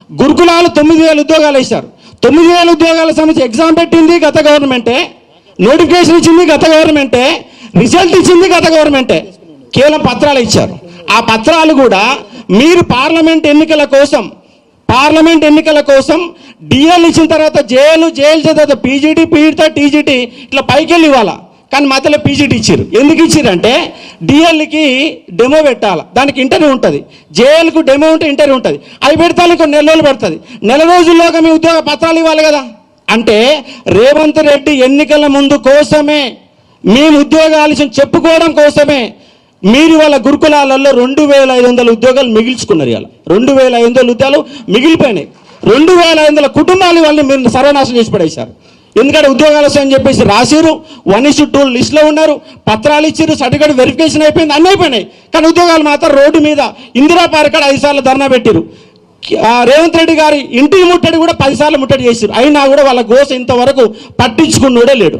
గురుకులాలు 9,000 ఉద్యోగాలు ఇచ్చారు. 9,000 ఉద్యోగాల సంబంధించి ఎగ్జామ్ పెట్టింది గత గవర్నమెంటే, నోటిఫికేషన్ ఇచ్చింది గత గవర్నమెంటే, రిజల్ట్ ఇచ్చింది గత గవర్నమెంటే. కేవలం పత్రాలు ఇచ్చారు. ఆ పత్రాలు కూడా మీరు పార్లమెంట్ ఎన్నికల కోసం డిఎల్ ఇచ్చిన తర్వాత జేఎల్ తర్వాత పీజీటీ టీజీటీ ఇట్లా పైకి వెళ్ళి ఇవ్వాలా, కానీ మధ్యలో పీజీటీ ఇచ్చారు. ఎందుకు ఇచ్చారంటే డిఎల్కి డెమో పెట్టాలి, దానికి ఇంటర్వ్యూ ఉంటుంది. జేఎల్కు డెమో ఉంటే ఇంటర్వ్యూ ఉంటుంది. అవి పెడతానికి కొన్ని నెల రోజులు పడుతుంది. నెల రోజుల్లోగా మీ ఉద్యోగ పత్రాలు ఇవ్వాలి కదా. అంటే రేవంత్ రెడ్డి ఎన్నికల ముందు కోసమే, మేము ఉద్యోగాలు చెప్పుకోవడం కోసమే మీరు వాళ్ళ గురుకులాలలో 2,500 ఉద్యోగాలు మిగిల్చుకున్నారు. ఇవాళ 2,500 ఉద్యోగాలు మిగిలిపోయినాయి. 2,500 కుటుంబాలు వాళ్ళని మీరు సర్వనాశనం చేసి పడేశారు. ఎందుకంటే ఉద్యోగాలు వస్తాయని చెప్పేసి రాసిరు, 1:2 లిస్టులో ఉన్నారు, పత్రాలు ఇచ్చారు, సర్టిఫికేట్ వెరిఫికేషన్ అయిపోయింది, అన్నీ అయిపోయినాయి. కానీ ఉద్యోగాలు మాత్రం రోడ్డు మీద ఇందిరా పార్క్ 5 సార్లు ధర్నా పెట్టారు. రేవంత్ రెడ్డి గారి ఇంటికి ముట్టడి కూడా 10 సార్లు ముట్టడి చేశారు. అయినా కూడా వాళ్ళ గోస ఇంతవరకు పట్టించుకున్నోడే లేడు.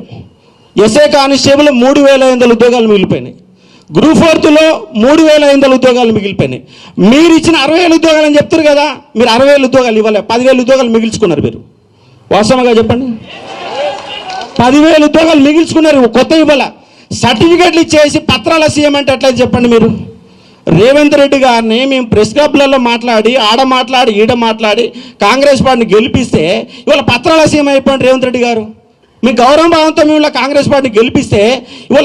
ఎస్ఐ కానిస్టేబుల్ 3,500 ఉద్యోగాలు మిగిలిపోయినాయి. గ్రూప్ 4లో 3,500 ఉద్యోగాలు మిగిలిపోయినాయి. మీరు ఇచ్చిన 60,000 ఉద్యోగాలు అని చెప్తారు కదా, మీరు 60,000 ఉద్యోగాలు ఇవ్వలే, 10,000 ఉద్యోగాలు మిగిల్చుకున్నారు. మీరు వాస్తవంగా చెప్పండి, 10,000 ఉద్యోగాలు మిగిల్చుకున్నారు, కొత్త ఇవ్వాల. సర్టిఫికేట్లు ఇచ్చేసి పత్రాల సీఎం అంటే ఎట్లా చెప్పండి మీరు? రేవంత్ రెడ్డి గారిని మేము ప్రెస్ క్లబ్లలో మాట్లాడి ఈడ మాట్లాడి కాంగ్రెస్ పార్టీని గెలిపిస్తే ఇవాళ పత్రాల సీఎం అయిపోయింది రేవంత్ రెడ్డి గారు. మీ గౌరవ భావంతో మేము కాంగ్రెస్ పార్టీని గెలిపిస్తే ఇవాళ